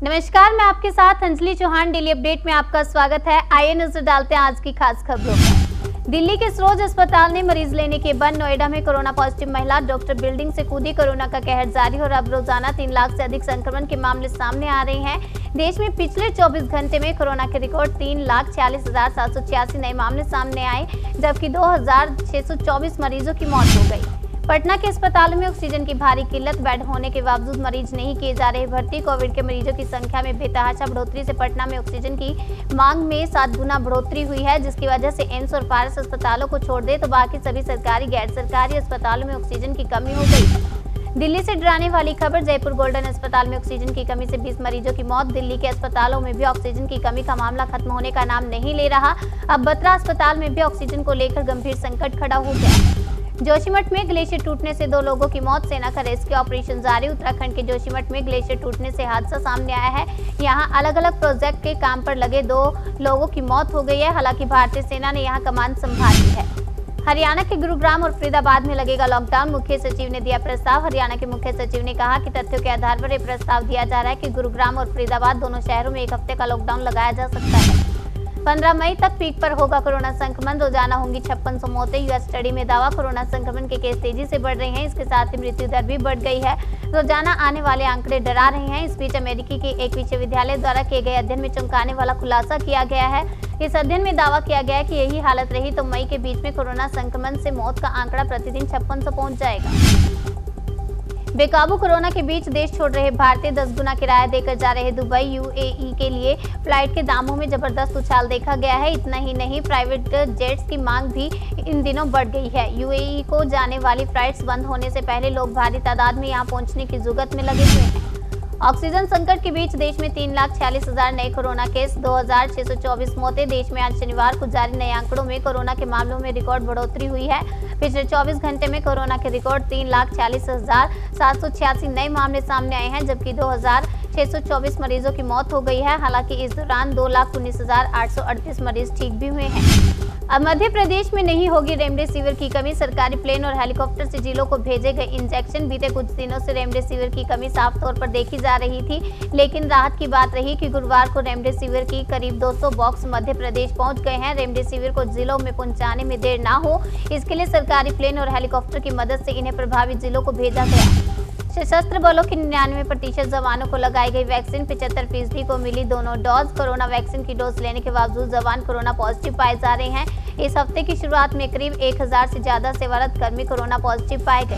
नमस्कार, मैं आपके साथ अंजलि चौहान। डेली अपडेट में आपका स्वागत है। आइए नजर डालते हैं आज की खास खबरों पर। दिल्ली के सरोज अस्पताल ने मरीज लेने के बाद नोएडा में कोरोना पॉजिटिव महिला डॉक्टर बिल्डिंग से कूदी। कोरोना का कहर जारी और अब रोजाना 3 लाख से अधिक संक्रमण के मामले सामने आ रहे हैं। देश में पिछले 24 घंटे में कोरोना के रिकॉर्ड 3,46,786 नए मामले सामने आए, जबकि 2,624 मरीजों की मौत हो गई। पटना के अस्पतालों में ऑक्सीजन की भारी किल्लत, बेड होने के बावजूद मरीज नहीं किए जा रहे भर्ती। कोविड के मरीजों की संख्या में बेतहाशा बढ़ोतरी से पटना में ऑक्सीजन की मांग में 7 गुना बढ़ोतरी हुई है, जिसकी वजह से एम्स और पारस अस्पतालों को छोड़ दे तो बाकी सभी सरकारी गैर सरकारी अस्पतालों में ऑक्सीजन की कमी हो गई। दिल्ली से डराने वाली खबर। जयपुर गोल्डन अस्पताल में ऑक्सीजन की कमी से 20 मरीजों की मौत। दिल्ली के अस्पतालों में भी ऑक्सीजन की कमी का मामला खत्म होने का नाम नहीं ले रहा। अब बत्रा अस्पताल में भी ऑक्सीजन को लेकर गंभीर संकट खड़ा हो गया। जोशीमठ में ग्लेशियर टूटने से 2 लोगों की मौत। सेना का रेस्क्यू ऑपरेशन जारी। उत्तराखंड के जोशीमठ में ग्लेशियर टूटने से हादसा सामने आया है। यहां अलग अलग प्रोजेक्ट के काम पर लगे 2 लोगों की मौत हो गई है। हालांकि भारतीय सेना ने यहां कमान संभाली है। हरियाणा के गुरुग्राम और फरीदाबाद में लगेगा लॉकडाउन। मुख्य सचिव ने दिया प्रस्ताव। हरियाणा के मुख्य सचिव ने कहा कि तथ्यों के आधार पर यह प्रस्ताव दिया जा रहा है कि गुरुग्राम और फरीदाबाद दोनों शहरों में 1 हफ्ते का लॉकडाउन लगाया जा सकता है। 15 मई तक पीक पर होगा कोरोना संक्रमण। रोजाना होंगी 5600 मौतें। यूएस स्टडी में दावा। कोरोना संक्रमण के केस तेजी से बढ़ रहे हैं, इसके साथ ही मृत्यु दर भी बढ़ गई है। रोजाना आने वाले आंकड़े डरा रहे हैं। इस बीच अमेरिकी के एक विश्वविद्यालय द्वारा किए गए अध्ययन में चौंकाने वाला खुलासा किया गया है। इस अध्ययन में दावा किया गया है कि यही हालत रही तो मई के बीच में कोरोना संक्रमण से मौत का आंकड़ा प्रतिदिन 5600 पहुंच जाएगा। बेकाबू कोरोना के बीच देश छोड़ रहे भारतीय 10 गुना किराया देकर जा रहे दुबई यूएई के लिए फ्लाइट के दामों में जबरदस्त उछाल देखा गया है। इतना ही नहीं, प्राइवेट जेट्स की मांग भी इन दिनों बढ़ गई है। यूएई को जाने वाली फ्लाइट्स बंद होने से पहले लोग भारी तादाद में यहां पहुंचने की जुगत में लगे हुए हैं। ऑक्सीजन संकट के बीच देश में 3,46,000 नए कोरोना केस, 2,624 मौतें। देश में आज शनिवार को जारी नए आंकड़ों में कोरोना के मामलों में रिकॉर्ड बढ़ोतरी हुई है। पिछले 24 घंटे में कोरोना के रिकॉर्ड 3,46,786 नए मामले सामने आए हैं, जबकि 2,624 मरीजों की मौत हो गई है। हालांकि इस दौरान 2,19,838 मरीज ठीक भी हुए हैं। अब मध्य प्रदेश में नहीं होगी रेमडेसिविर की कमी। सरकारी प्लेन और हेलीकॉप्टर से जिलों को भेजे गए इंजेक्शन। बीते कुछ दिनों से रेमडेसिविर की कमी साफ तौर पर देखी जा रही थी, लेकिन राहत की बात रही कि गुरुवार को रेमडेसिविर की करीब 200 बॉक्स मध्य प्रदेश पहुंच गए हैं। रेमडेसिविर को जिलों में पहुंचाने में देर ना हो, इसके लिए सरकारी प्लेन और हेलीकॉप्टर की मदद से इन्हें प्रभावित जिलों को भेजा गया। सशस्त्र बलों के 99% जवानों को लगाई गई वैक्सीन। 75% को मिली दोनों डोज। कोरोना वैक्सीन की डोज लेने के बावजूद जवान कोरोना पॉजिटिव पाए जा रहे हैं। इस हफ्ते की शुरुआत में करीब 1000 से ज्यादा सेवारत कर्मी कोरोना पॉजिटिव पाए गए।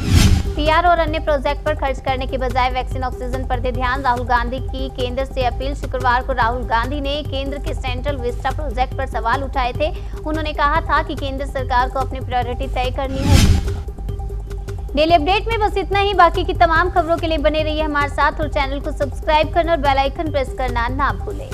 पीआर और अन्य प्रोजेक्ट पर खर्च करने के बजाय वैक्सीन ऑक्सीजन पर दे ध्यान। राहुल गांधी की केंद्र से अपील। शुक्रवार को राहुल गांधी ने केंद्र के सेंट्रल विस्टा प्रोजेक्ट पर सवाल उठाए थे। उन्होंने कहा था कि केंद्र सरकार को अपनी प्रायोरिटी तय करनी होगी। डेली अपडेट में बस इतना ही। बाकी की तमाम खबरों के लिए बने रहिए हमारे साथ और चैनल को सब्सक्राइब करना और बेल आइकन प्रेस करना ना भूलें।